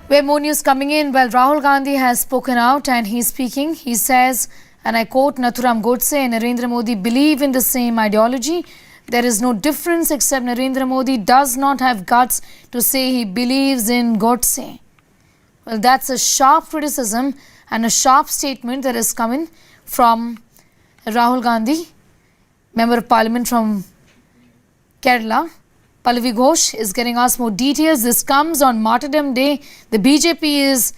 Where more news coming in? Well, Rahul Gandhi has spoken out and he's speaking. He says, and I quote, Nathuram, Godse and Narendra Modi believe in the same ideology. There is no difference except Narendra Modi does not have guts to say he believes in Godse. Well, that's a sharp criticism and a sharp statement that is coming from Rahul Gandhi, Member of Parliament from Kerala. Pallavi Ghosh is getting us more details. This comes on Martyrdom Day. The BJP is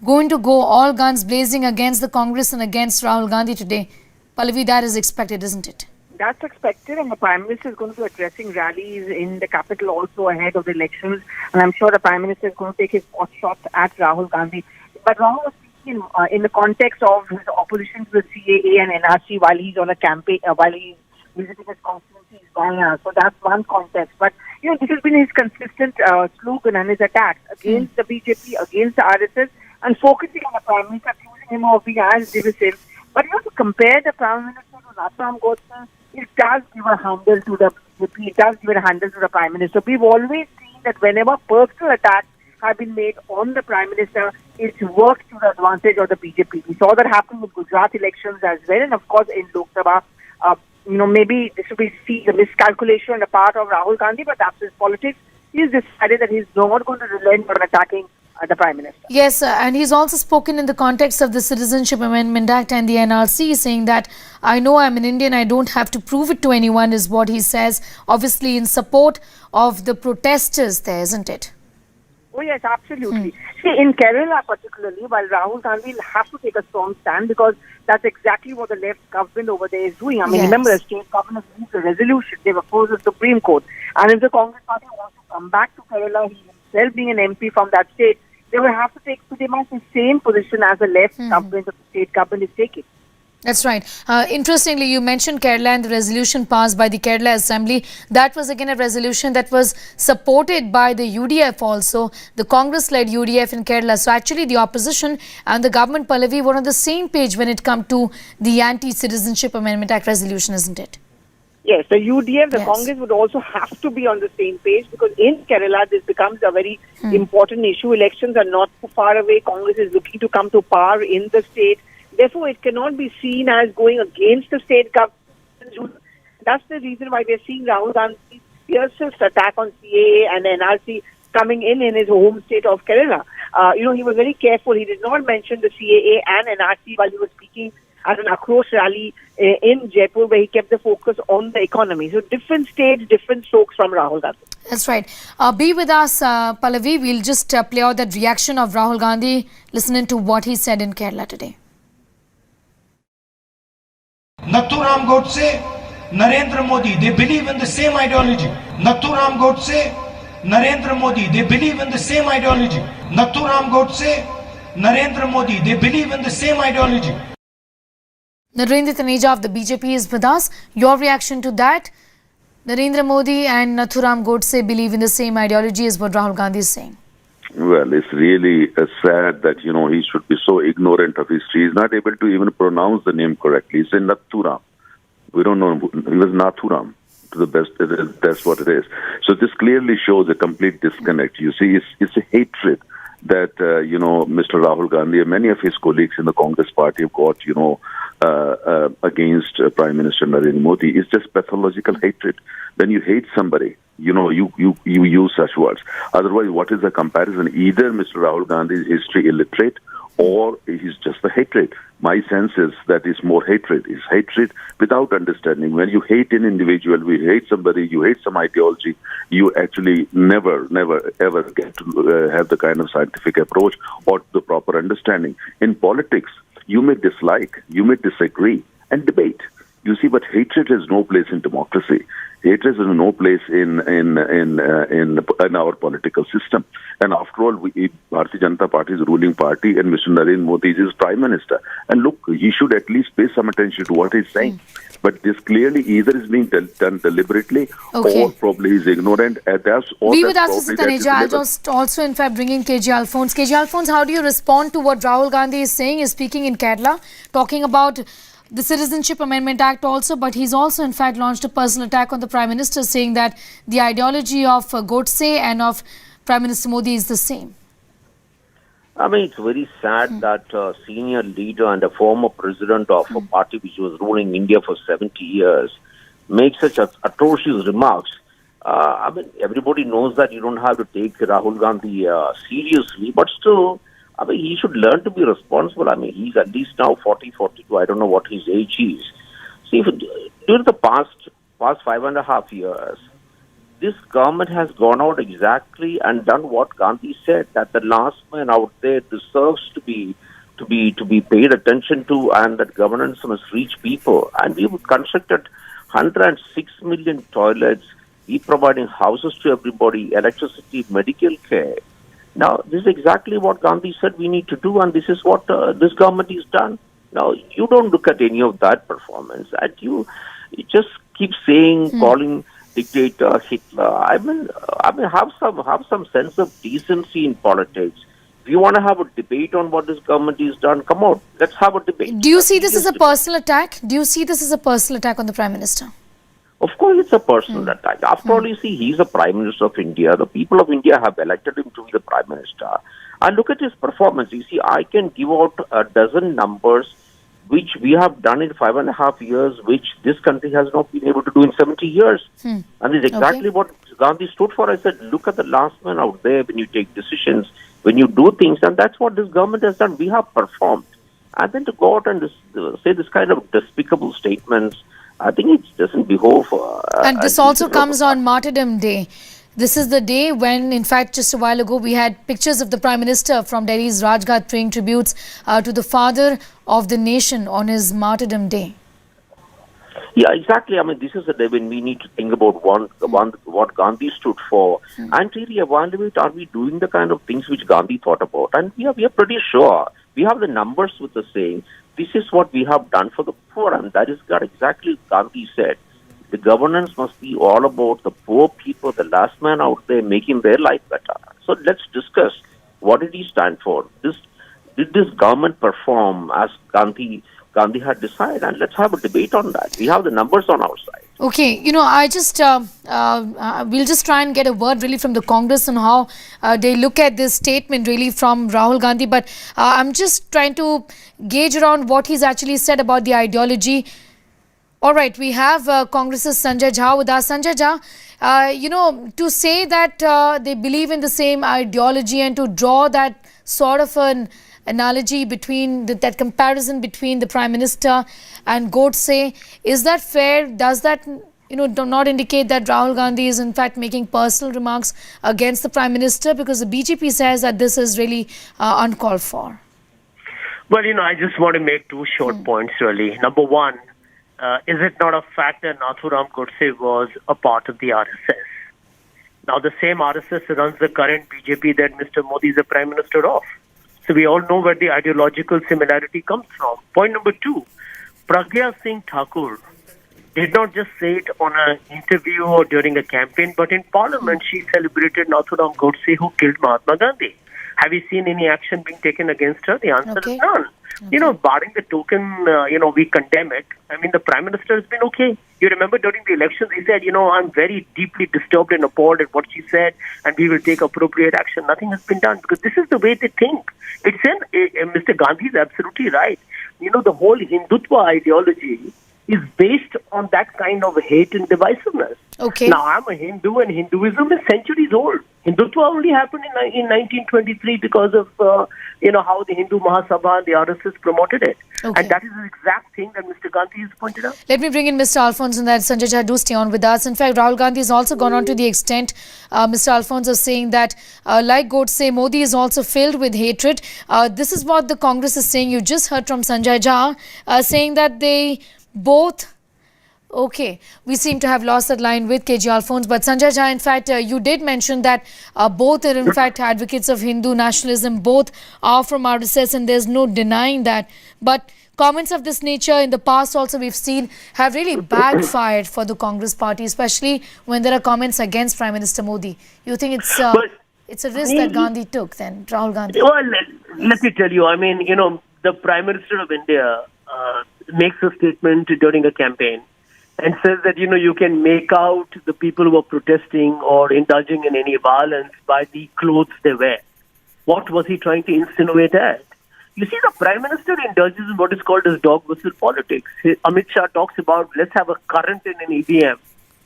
going to go all guns blazing against the Congress and against Rahul Gandhi today. Pallavi, that is expected, isn't it? That's expected, and the Prime Minister is going to be addressing rallies in the capital also ahead of the elections. And I'm sure the Prime Minister is going to take his pot shot at Rahul Gandhi. But Rahul was speaking in the context of his opposition to the CAA and NRC while he's on a campaign, while he's visiting his constituency, Wayanad. So that's one context. But this has been his consistent slogan and his attacks against the BJP, against the RSS, and focusing on the Prime Minister, accusing him of being as divisive. But to compare the Prime Minister to Nathuram Godse, it does give a handle to the BJP, it does give a handle to the Prime Minister. We've always seen that whenever personal attacks have been made on the Prime Minister, it's worked to the advantage of the BJP. We saw that happen with Gujarat elections as well, and of course in Lok Sabha. Maybe this will be a miscalculation on the part of Rahul Gandhi, but that's his politics. He's decided that he's not going to relent on attacking the Prime Minister. Yes, and he's also spoken in the context of the Citizenship Amendment Act and the NRC, saying that I know I'm an Indian, I don't have to prove it to anyone, is what he says, obviously in support of the protesters there, isn't it? Oh yes, absolutely. See, in Kerala particularly, while Rahul Gandhi will have to take a strong stand because that's exactly what the left government over there is doing. I mean, remember, the state government has moved a resolution. They've opposed the Supreme Court. And if the Congress party wants to come back to Kerala, he himself being an MP from that state, they will have to take pretty much the same position as the left government of the state government is taking. That's right. Interestingly, you mentioned Kerala and the resolution passed by the Kerala Assembly. That was again a resolution that was supported by the UDF also, the Congress-led UDF in Kerala. So actually the opposition and the government, Pallavi, were on the same page when it comes to the Anti-Citizenship Amendment Act resolution, isn't it? Yes, the UDF, the Congress would also have to be on the same page because in Kerala this becomes a very important issue. Elections are not too far away. Congress is looking to come to power in the state. Therefore, it cannot be seen as going against the state government. That's the reason why we're seeing Rahul Gandhi's fiercest attack on CAA and NRC coming in his home state of Kerala. He was very careful. He did not mention the CAA and NRC while he was speaking at an Akrosh rally in Jaipur, where he kept the focus on the economy. So different states, different strokes from Rahul Gandhi. That's right. Be with us, Pallavi. We'll just play out that reaction of Rahul Gandhi, listening to what he said in Kerala today. Nathuram Godse, Narendra Modi, they believe in the same ideology. Nathuram Godse, Narendra Modi, they believe in the same ideology. Nathuram Godse, Narendra Modi, they believe in the same ideology. Narendra Taneja of the BJP is with us. Your reaction to that? Narendra Modi and Nathuram Godse believe in the same ideology is what Rahul Gandhi is saying. Well, it's really sad that, he should be so ignorant of history. He's not able to even pronounce the name correctly. He said Nathuram. We don't know. It was Nathuram. To the best, that's what it is. So this clearly shows a complete disconnect. You see, it's a hatred that, Mr. Rahul Gandhi and many of his colleagues in the Congress party have got, against Prime Minister Narendra Modi. It's just pathological hatred. When you hate somebody, you use such words. Otherwise, what is the comparison? Either Mr. Rahul Gandhi is history illiterate or he's just a hatred. My sense is that it's more hatred. It's hatred without understanding. When you hate an individual, you hate somebody, you hate some ideology, you actually never, ever get to have the kind of scientific approach or the proper understanding. In politics, you may dislike, you may disagree, and debate. You see, but hatred has no place in democracy. Hatred has no place in our political system. And after all, Bharatiya Janata Party is the ruling party, and Mr. Narendra Modi is his Prime Minister. And look, he should at least pay some attention to what he's saying. But this clearly either is being done deliberately or probably he's ignorant. Be with us, Mr. Taneja. I'll just also, in fact, bring in KG Alphonse. KG Alphonse, how do you respond to what Rahul Gandhi is saying? He's speaking in Kerala, talking about the Citizenship Amendment Act also, but he's also, in fact, launched a personal attack on the Prime Minister, saying that the ideology of Godse and of Prime Minister Modi is the same. I mean, it's very sad that a senior leader and a former president of a party which was ruling India for 70 years makes such atrocious remarks. I mean, everybody knows that you don't have to take Rahul Gandhi seriously, but still, I mean, he should learn to be responsible. I mean, he's at least now 40, 42. I don't know what his age is. See, during the past 5.5 years, this government has gone out exactly and done what Gandhi said, that the last man out there deserves to be paid attention to, and that governance must reach people. And we've constructed 106 million toilets. We're providing houses to everybody, electricity, medical care. Now, this is exactly what Gandhi said we need to do, and this is what this government has done. Now, you don't look at any of that performance, and you just keep saying, calling dictator Hitler. I mean, have some sense of decency in politics. If you want to have a debate on what this government has done, come on, let's have a debate. Do you see this as a personal attack? Do you see this as a personal attack on the Prime Minister? Of course, it's a personal attack. After all, you see, he's the Prime Minister of India. The people of India have elected him to be the Prime Minister. And look at his performance. You see, I can give out a dozen numbers which we have done in 5.5 years, which this country has not been able to do in 70 years. And it's exactly what Gandhi stood for. I said, look at the last man out there when you take decisions, when you do things. And that's what this government has done. We have performed. And then to go out and say this kind of despicable statements, I think it doesn't behove. And this also comes on Martyrdom Day. This is the day when, in fact, just a while ago, we had pictures of the Prime Minister from Delhi's Rajghat paying tributes to the father of the nation on his Martyrdom Day. Yeah, exactly. I mean, this is the day when we need to think about what Gandhi stood for and really evaluate, are we doing the kind of things which Gandhi thought about? And we are pretty sure. We have the numbers with the saying, this is what we have done for the poor, and that is exactly Gandhi said. The governance must be all about the poor people, the last man out there, making their life better. So let's discuss, what did he stand for? Did this government perform as Gandhi had decided? And let's have a debate on that. We have the numbers on our side. Okay, I just, we'll just try and get a word really from the Congress on how they look at this statement really from Rahul Gandhi. But I'm just trying to gauge around what he's actually said about the ideology. All right, we have Congress's Sanjay Jha with us. Sanjay Jha, to say that they believe in the same ideology and to draw that sort of an analogy between that comparison between the Prime Minister and Godse, is that fair? Does that do not indicate that Rahul Gandhi is in fact making personal remarks against the Prime Minister, because the BJP says that this is really uncalled for? Well, I just want to make two short points really. Number one, is it not a fact that Nathuram Godse was a part of the RSS? Now, the same RSS runs the current BJP that Mr. Modi is the Prime Minister of. So we all know where the ideological similarity comes from. Point number two, Pragya Singh Thakur did not just say it on an interview or during a campaign, but in Parliament she celebrated Nathuram Godse, who killed Mahatma Gandhi. Have you seen any action being taken against her? The answer is none. Barring the token, we condemn it. I mean, the Prime Minister has been okay. You remember during the elections, he said, I'm very deeply disturbed and appalled at what she said, and we will take appropriate action. Nothing has been done, because this is the way they think. Mr. Gandhi is absolutely right. The whole Hindutva ideology is based on that kind of hate and divisiveness. Okay. Now, I'm a Hindu, and Hinduism is centuries old. Hindutva only happened in 1923 because of, how the Hindu Mahasabha and the RSS promoted it. Okay. And that is the exact thing that Mr. Gandhi has pointed out. Let me bring in Mr. Alphonse and that. Sanjay Jha, do stay on with us. In fact, Rahul Gandhi has also gone on to the extent, Mr. Alphonse, of saying that, like Godse, Modi is also filled with hatred. This is what the Congress is saying. You just heard from Sanjay Jha saying that they both... Okay, we seem to have lost that line with KG Alphonse, but Sanjay Jha, in fact, you did mention that both are in fact advocates of Hindu nationalism, both are from RSS, and there's no denying that. But comments of this nature in the past also we've seen have really backfired for the Congress party, especially when there are comments against Prime Minister Modi. You think it's a risk that Gandhi took then, Rahul Gandhi? Well, let me tell you, the Prime Minister of India makes a statement during a campaign and says that, you can make out the people who are protesting or indulging in any violence by the clothes they wear. What was he trying to insinuate at? You see, the Prime Minister indulges in what is called as dog whistle politics. Amit Shah talks about, let's have a current in an EVM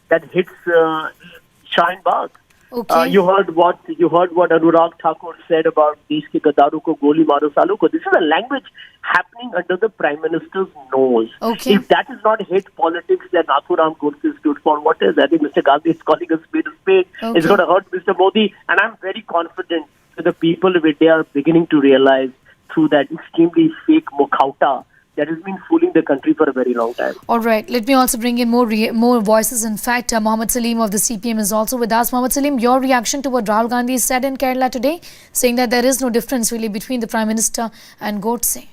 that hits Shine Bagh. Okay. You heard what Anurag Thakur said about "Desh ke gaddaron ko goli maro salu ko." This is a language happening under the Prime Minister's nose. Okay. If that is not hate politics that Nathuram Godse stood for, what is? I think Mr. Gandhi is calling a spade a spade. Okay. It's going to hurt Mr. Modi, and I'm very confident that the people of India are beginning to realize through that extremely fake mukhauta that has been fooling the country for a very long time. All right. Let me also bring in more voices. In fact, Mohammed Salim of the CPM is also with us. Mohammed Salim, your reaction to what Rahul Gandhi said in Kerala today, saying that there is no difference really between the Prime Minister and Godse.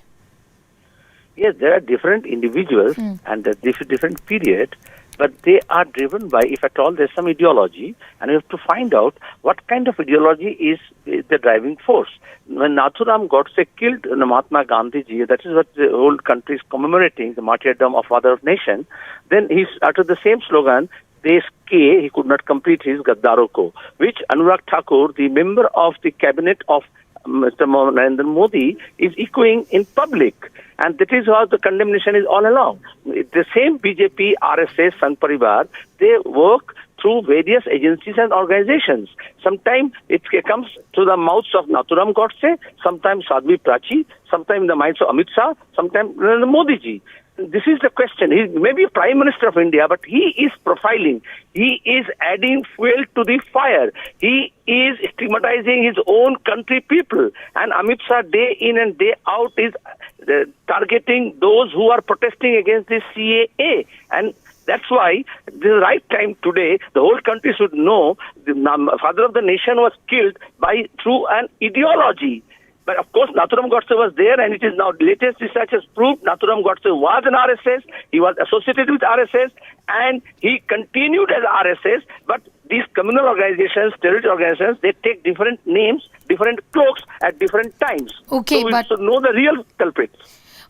Yes, there are different individuals and a different period, but they are driven by, if at all, there's some ideology, and we have to find out what kind of ideology is the driving force. When Nathuram Godse killed Mahatma Gandhi ji, that is what the whole country is commemorating, the martyrdom of Father of Nation, then he uttered the same slogan, Desh ke, he could not complete his Gaddaro ko, which Anurag Thakur, the member of the cabinet of Mr. Narendra Modi, is echoing in public. And that is how the condemnation is all along. The same BJP, RSS, Sangh Parivar, they work through various agencies and organizations. Sometimes it comes to the mouths of Nathuram Godse, sometimes Sadhvi Prachi, sometimes in the minds of Amit Shah, sometimes Modi ji. This is the question. He may be Prime Minister of India, but he is profiling. He is adding fuel to the fire. He is stigmatizing his own country people. And Amit Shah, day in and day out, is targeting those who are protesting against the CAA. And that's why the right time today, the whole country should know the Father of the Nation was killed through an ideology. But of course, Nathuram Godse was there, and it is now latest research has proved Nathuram Godse was an RSS. He was associated with RSS, and he continued as RSS. But these communal organizations, terrorist organizations, they take different names, different cloaks at different times. Okay, so we but should know the real culprits.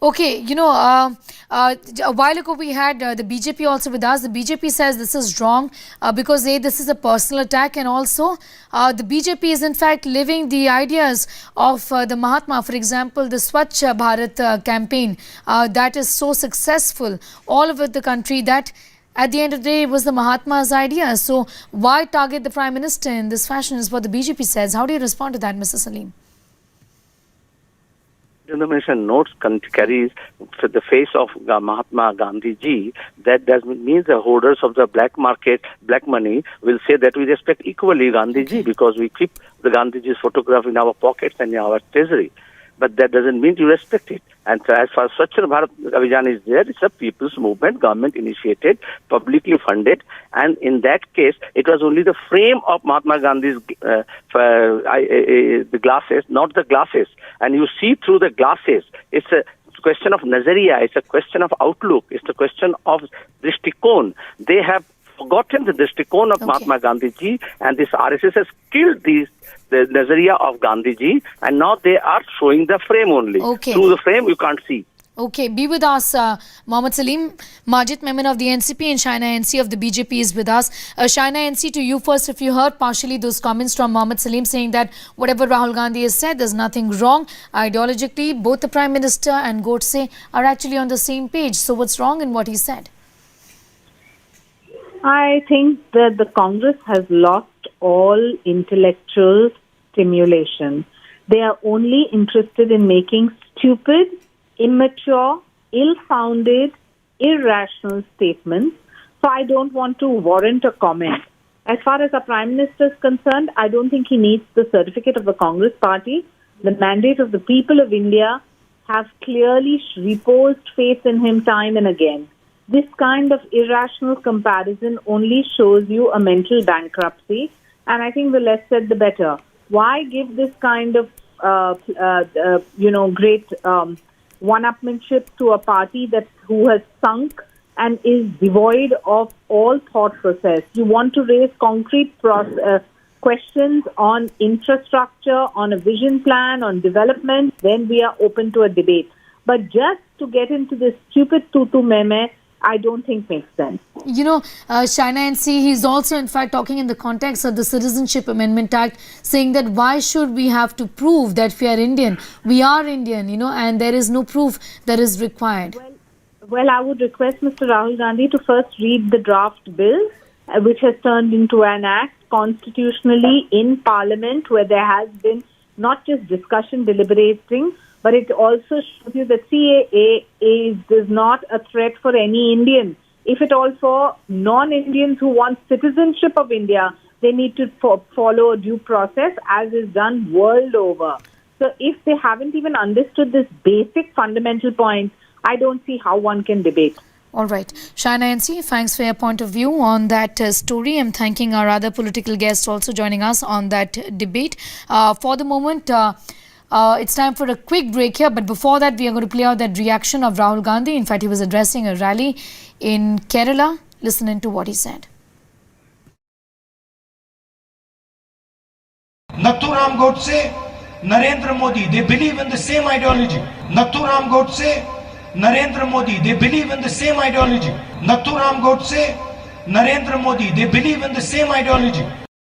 Okay, a while ago we had the BJP also with us. The BJP says this is wrong because this is a personal attack, and also the BJP is in fact living the ideas of the Mahatma. For example, the Swachh Bharat campaign that is so successful all over the country, that at the end of the day was the Mahatma's idea. So why target the Prime Minister in this fashion is what the BJP says. How do you respond to that, Mr. Salim? Denomination notes carries the face of Mahatma Gandhi ji. That means the holders of the black market, black money, will say that we respect equally Gandhi ji because we keep the Gandhi ji's photograph in our pockets and in our treasury. But that doesn't mean you respect it. And so as far as Swachh Bharat Abhiyan is there, it's a people's movement, government initiated, publicly funded. And in that case, it was only the frame of Mahatma Gandhi's the glasses, not the glasses. And you see through the glasses. It's a question of nazariya. It's a question of outlook. It's a question of drishtikon. They have forgotten the drishtikon of Mahatma Gandhi ji, and this RSS has killed the nazariya of Gandhi ji, and now they are showing the frame only. Okay. Through the frame, you can't see. Okay, be with us, Mohammed Salim. Majid Memon of the NCP and Shaina NC of the BJP is with us. Shaina NC, to you first, if you heard partially those comments from Mohammed Salim saying that whatever Rahul Gandhi has said, there's nothing wrong. Ideologically, both the Prime Minister and Godse are actually on the same page. So what's wrong in what he said? I think that the Congress has lost all intellectual stimulation. They are only interested in making stupid, immature, ill-founded, irrational statements. So I don't want to warrant a comment. As far as the Prime Minister is concerned, I don't think he needs the certificate of the Congress Party. The mandate of the people of India have clearly reposed faith in him time and again. This kind of irrational comparison only shows you a mental bankruptcy, and I think the less said the better. Why give this kind of, great one-upmanship to a party who has sunk and is devoid of all thought process? You want to raise concrete questions on infrastructure, on a vision plan, on development, then we are open to a debate. But just to get into this stupid tutu meme, I don't think makes sense. You know, Shaina NC, he's also in fact talking in the context of the Citizenship Amendment Act, saying that why should we have to prove that we are Indian? We are Indian, you know, and there is no proof that is required. Well, I would request Mr. Rahul Gandhi to first read the draft bill, which has turned into an act constitutionally in Parliament, where there has been not just discussion, deliberating, but it also shows you that CAA is not a threat for any Indian. If at all for non-Indians who want citizenship of India, they need to follow a due process as is done world over. So if they haven't even understood this basic fundamental point, I don't see how one can debate. All right. Shaina NC, thanks for your point of view on that story. I'm thanking our other political guests also joining us on that debate. For the moment, it's time for a quick break here. But before that, we are going to play out that reaction of Rahul Gandhi. In fact, he was addressing a rally in Kerala. Listen into what he said. Nathuram Godse, Narendra Modi, they believe in the same ideology. Nathuram Godse, Narendra Modi, they believe in the same ideology. Nathuram Godse, Narendra Modi, they believe in the same ideology.